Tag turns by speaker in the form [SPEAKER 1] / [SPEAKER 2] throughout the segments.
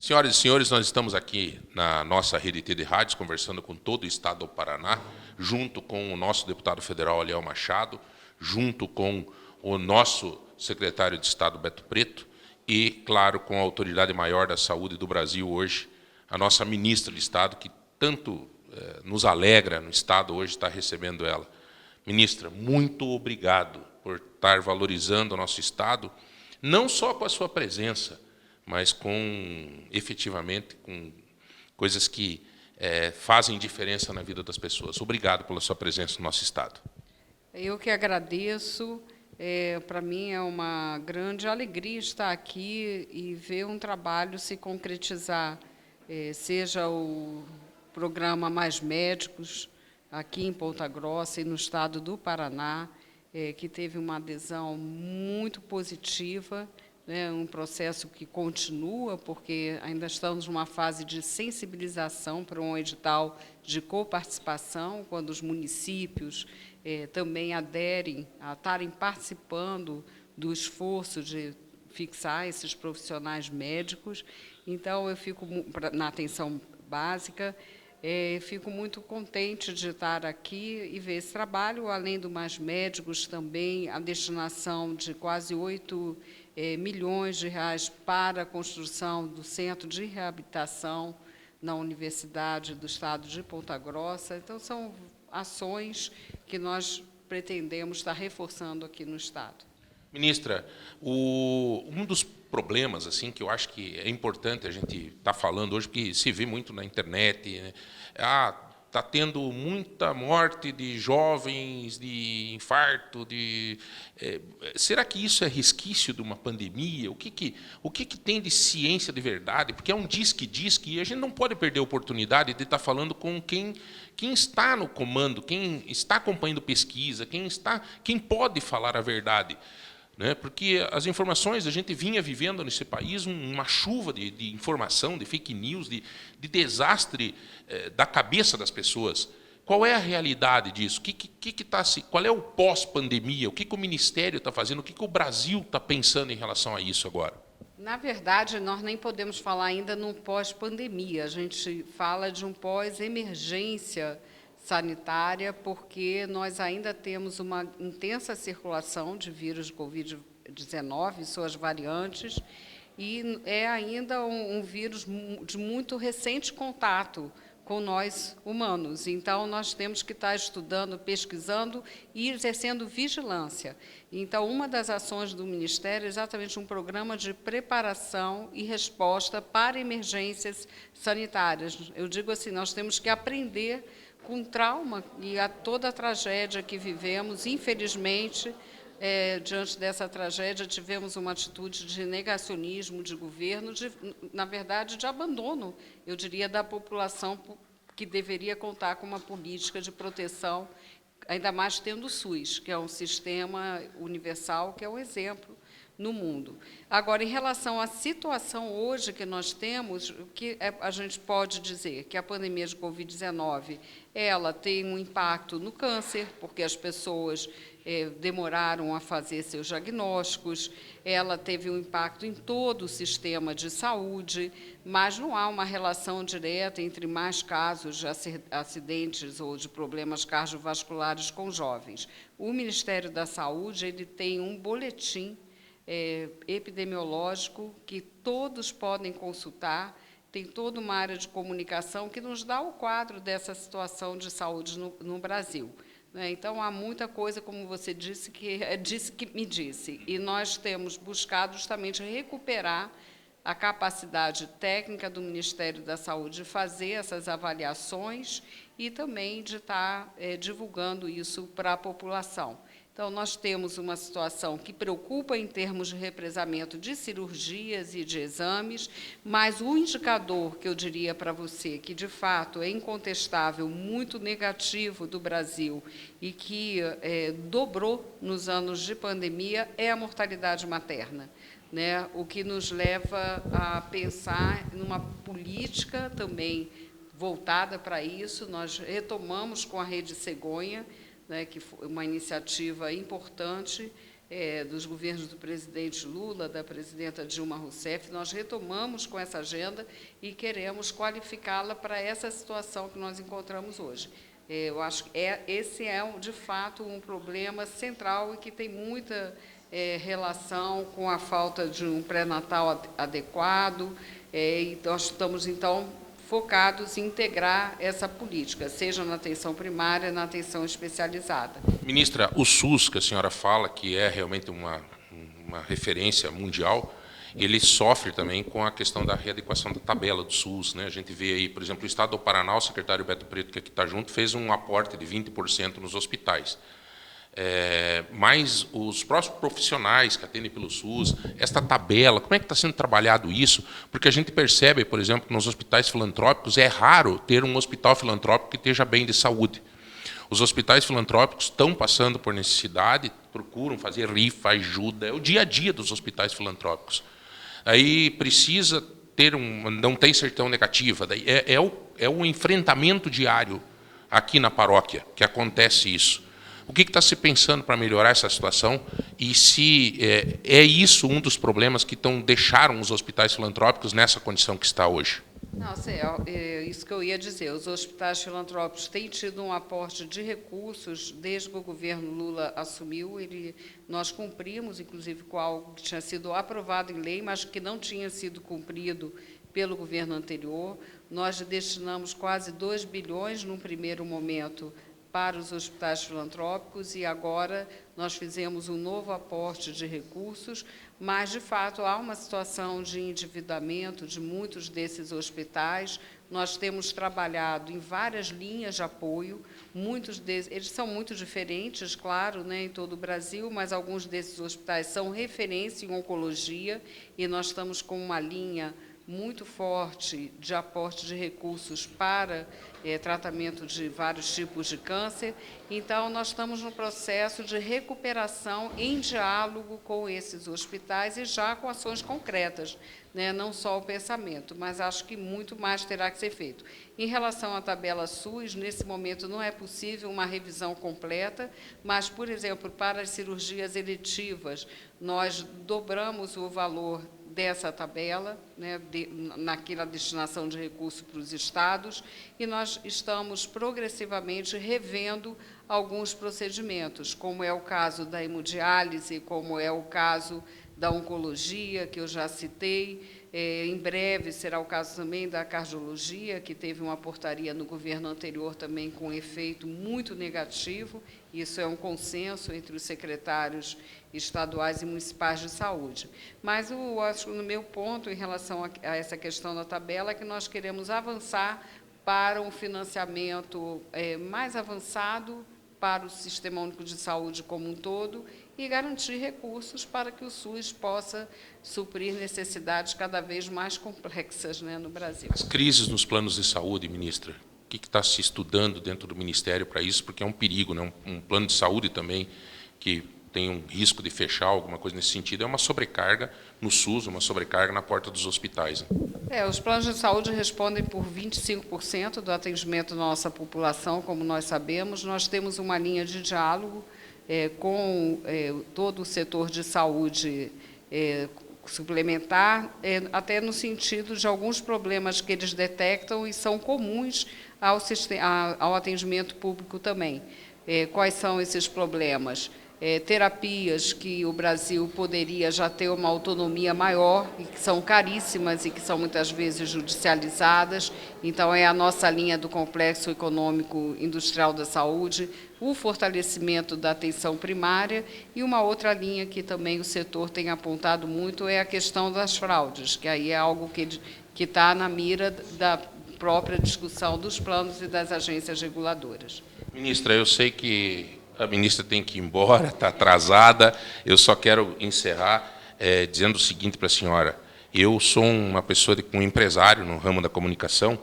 [SPEAKER 1] Senhoras e senhores, nós estamos aqui na nossa rede T de rádios, conversando com todo o estado do Paraná, junto com o nosso deputado federal, Aliel Machado, junto com o nosso secretário de Estado, Beto Preto, e, claro, com a autoridade maior da saúde do Brasil hoje, a nossa ministra de Estado, que tanto nos alegra no Estado hoje estar recebendo ela. Ministra, muito obrigado por estar valorizando o nosso Estado, não só com a sua presença, mas efetivamente com coisas que fazem diferença na vida das pessoas. Obrigado pela sua presença no nosso Estado.
[SPEAKER 2] Eu que agradeço. Para mim é uma grande alegria estar aqui e ver um trabalho se concretizar, seja o programa Mais Médicos, aqui em Ponta Grossa e no estado do Paraná, que teve uma adesão muito positiva, né, um processo que continua, porque ainda estamos numa fase de sensibilização para um edital de coparticipação, quando os municípios também aderem a estarem participando do esforço de fixar esses profissionais médicos. Então, eu fico na atenção básica, fico muito contente de estar aqui e ver esse trabalho, além do Mais Médicos, também a destinação de quase 8 milhões de reais para a construção do Centro de Reabilitação na Universidade do Estado de Ponta Grossa. Então, são ações que nós pretendemos estar reforçando aqui no Estado.
[SPEAKER 1] Ministra, um dos problemas assim que eu acho que é importante a gente estar falando hoje, porque se vê muito na internet, né? Está tendo muita morte de jovens, de infarto, será que isso é resquício de uma pandemia? O que tem de ciência de verdade? Porque é um diz que e a gente não pode perder a oportunidade de estar falando com quem está no comando, quem está acompanhando pesquisa, quem pode falar a verdade. Né? Porque as informações, a gente vinha vivendo nesse país uma chuva de informação, de fake news, de desastre da cabeça das pessoas. Qual é a realidade disso? Qual é o pós-pandemia? O que o Ministério está fazendo? O que o Brasil está pensando em relação a isso agora?
[SPEAKER 2] Na verdade, nós nem podemos falar ainda num pós-pandemia. A gente fala de um pós-emergência sanitária, porque nós ainda temos uma intensa circulação de vírus de Covid-19, suas variantes, e é ainda um vírus de muito recente contato com nós humanos. Então, nós temos que estar estudando, pesquisando e exercendo vigilância. Então, uma das ações do Ministério é exatamente um programa de preparação e resposta para emergências sanitárias. Eu digo assim, nós temos que aprender com o trauma e toda a tragédia que vivemos. Infelizmente, diante dessa tragédia, tivemos uma atitude de negacionismo de governo, na verdade, de abandono, eu diria, da população, que deveria contar com uma política de proteção, ainda mais tendo o SUS, que é um sistema universal, que é um exemplo no mundo. Agora, em relação à situação hoje que nós temos, o que a gente pode dizer? Que a pandemia de Covid-19 ela tem um impacto no câncer, porque as pessoas demoraram a fazer seus diagnósticos, ela teve um impacto em todo o sistema de saúde, mas não há uma relação direta entre mais casos de acidentes ou de problemas cardiovasculares com jovens. O Ministério da Saúde ele tem um boletim epidemiológico que todos podem consultar, tem toda uma área de comunicação que nos dá o quadro dessa situação de saúde no Brasil. Então, há muita coisa, como você disse, que me disse, e nós temos buscado justamente recuperar a capacidade técnica do Ministério da Saúde de fazer essas avaliações e também de estar divulgando isso para a população. Então, nós temos uma situação que preocupa em termos de represamento de cirurgias e de exames, mas o indicador que eu diria para você, que de fato é incontestável, muito negativo do Brasil e que dobrou nos anos de pandemia, é a mortalidade materna. Né? O que nos leva a pensar numa política também voltada para isso. Nós retomamos com a Rede Cegonha, né, que foi uma iniciativa importante, dos governos do presidente Lula, da presidenta Dilma Rousseff, nós retomamos com essa agenda e queremos qualificá-la para essa situação que nós encontramos hoje. Eu acho que esse é, de fato, um problema central e que tem muita relação com a falta de um pré-natal adequado, e nós estamos, então, focados em integrar essa política, seja na atenção primária, na atenção especializada.
[SPEAKER 1] Ministra, o SUS, que a senhora fala, que é realmente uma referência mundial, ele sofre também com a questão da readequação da tabela do SUS, né? A gente vê aí, por exemplo, o Estado do Paraná, o secretário Beto Preto, que aqui está junto, fez um aporte de 20% nos hospitais. Mas os próprios profissionais que atendem pelo SUS, esta tabela, como é que está sendo trabalhado isso? Porque a gente percebe, por exemplo, que nos hospitais filantrópicos é raro ter um hospital filantrópico que esteja bem de saúde. Os hospitais filantrópicos estão passando por necessidade, procuram fazer rifa, ajuda, é o dia a dia dos hospitais filantrópicos. Aí precisa ter não tem certidão negativa, daí é o enfrentamento diário aqui na paróquia que acontece isso. O que está se pensando para melhorar essa situação e se é isso um dos problemas que deixaram os hospitais filantrópicos nessa condição que está hoje?
[SPEAKER 2] Não, é isso que eu ia dizer. Os hospitais filantrópicos têm tido um aporte de recursos desde que o governo Lula assumiu. Nós cumprimos, inclusive, com algo que tinha sido aprovado em lei, mas que não tinha sido cumprido pelo governo anterior. Nós destinamos quase 2 bilhões, num primeiro momento, para os hospitais filantrópicos, e agora nós fizemos um novo aporte de recursos, mas, de fato, há uma situação de endividamento de muitos desses hospitais. Nós temos trabalhado em várias linhas de apoio, muitos deles, eles são muito diferentes, claro, né, em todo o Brasil, mas alguns desses hospitais são referência em oncologia, e nós estamos com uma linha muito forte de aporte de recursos para tratamento de vários tipos de câncer. Então, nós estamos no processo de recuperação em diálogo com esses hospitais e já com ações concretas, né? Não só o pensamento, mas acho que muito mais terá que ser feito. Em relação à tabela SUS, nesse momento não é possível uma revisão completa, mas, por exemplo, para as cirurgias eletivas, nós dobramos o valor dessa tabela, né, naquela destinação de recursos para os estados, e nós estamos progressivamente revendo alguns procedimentos, como é o caso da hemodiálise, como é o caso da oncologia, que eu já citei. Em breve será o caso também da cardiologia, que teve uma portaria no governo anterior também com efeito muito negativo. Isso é um consenso entre os secretários estaduais e municipais de saúde. Mas acho que no meu ponto, em relação a essa questão da tabela, é que nós queremos avançar para um financiamento mais avançado para o Sistema Único de Saúde como um todo e garantir recursos para que o SUS possa suprir necessidades cada vez mais complexas, né, no Brasil.
[SPEAKER 1] As crises nos planos de saúde, ministra, o que está se estudando dentro do Ministério para isso? Porque é um perigo, né? Um plano de saúde também que tem um risco de fechar, alguma coisa nesse sentido, é uma sobrecarga no SUS, uma sobrecarga na porta dos hospitais. Né?
[SPEAKER 2] Os planos de saúde respondem por 25% do atendimento da nossa população, como nós sabemos. Nós temos uma linha de diálogo com todo o setor de saúde suplementar, até no sentido de alguns problemas que eles detectam e são comuns ao atendimento público também. Quais são esses problemas? Terapias que o Brasil poderia já ter uma autonomia maior e que são caríssimas e que são muitas vezes judicializadas. Então, é a nossa linha do Complexo Econômico Industrial da Saúde, o fortalecimento da atenção primária, e uma outra linha que também o setor tem apontado muito é a questão das fraudes, que aí é algo que está na mira da própria discussão dos planos e das agências reguladoras.
[SPEAKER 1] Ministra, eu sei que a ministra tem que ir embora, está atrasada. Eu só quero encerrar dizendo o seguinte para a senhora. Eu sou uma pessoa um empresário no ramo da comunicação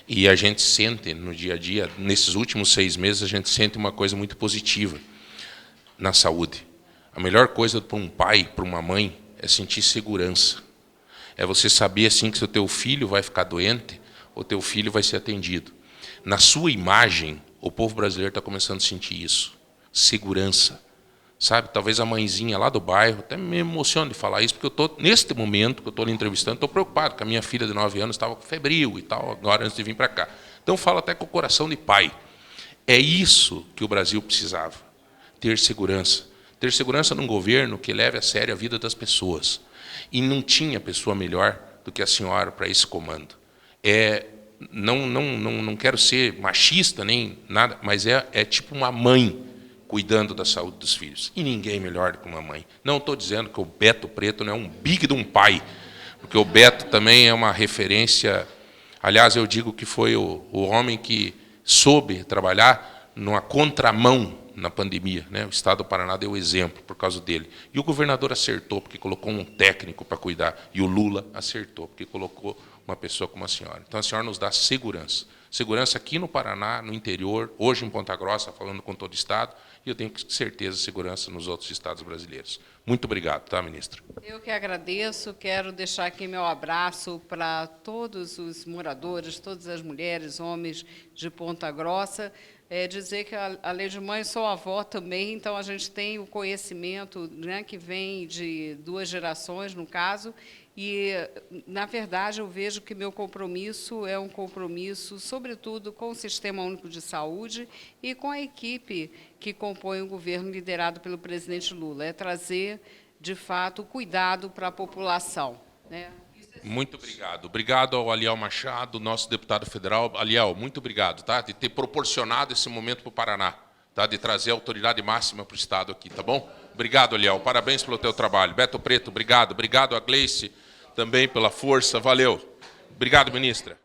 [SPEAKER 1] e a gente sente no dia a dia, nesses últimos 6 meses, a gente sente uma coisa muito positiva na saúde. A melhor coisa para um pai, para uma mãe, é sentir segurança. É você saber assim que se o teu filho vai ficar doente, o teu filho vai ser atendido. Na sua imagem, o povo brasileiro está começando a sentir isso. Segurança. sabe? Talvez a mãezinha lá do bairro, até me emociono de falar isso, porque eu estou, neste momento que eu estou lhe entrevistando, estou preocupado, que a minha filha de 9 anos estava febril e tal, agora antes de vir para cá. Então, falo até com o coração de pai. É isso que o Brasil precisava, ter segurança. Ter segurança num governo que leve a sério a vida das pessoas. E não tinha pessoa melhor do que a senhora para esse comando. Não quero ser machista nem nada, mas é tipo uma mãe cuidando da saúde dos filhos. E ninguém melhor do que uma mãe. Não estou dizendo que o Beto Preto não é um big de um pai, porque o Beto também é uma referência. Aliás, eu digo que foi o homem que soube trabalhar numa contramão na pandemia, né? O Estado do Paraná deu exemplo por causa dele. E o governador acertou, porque colocou um técnico para cuidar. E o Lula acertou, porque colocou uma pessoa como a senhora. Então, a senhora nos dá segurança. Segurança aqui no Paraná, no interior, hoje em Ponta Grossa, falando com todo o Estado, e eu tenho certeza segurança nos outros estados brasileiros. Muito obrigado, tá, ministra?
[SPEAKER 2] Eu que agradeço, quero deixar aqui meu abraço para todos os moradores, todas as mulheres, homens de Ponta Grossa, dizer que, além de mãe, sou avó também, então a gente tem o conhecimento, né, que vem de 2 gerações, no caso, e, na verdade, eu vejo que meu compromisso é um compromisso, sobretudo, com o Sistema Único de Saúde e com a equipe que compõe o governo liderado pelo presidente Lula. É trazer, de fato, cuidado para a população, né?
[SPEAKER 1] Muito obrigado. Obrigado ao Aliel Machado, nosso deputado federal. Aliel, muito obrigado, tá? De ter proporcionado esse momento para o Paraná, tá? De trazer a autoridade máxima para o Estado aqui, tá bom? Obrigado, Aliel. Parabéns pelo teu trabalho. Beto Preto, obrigado. Obrigado a Gleice também pela força. Valeu. Obrigado, ministra.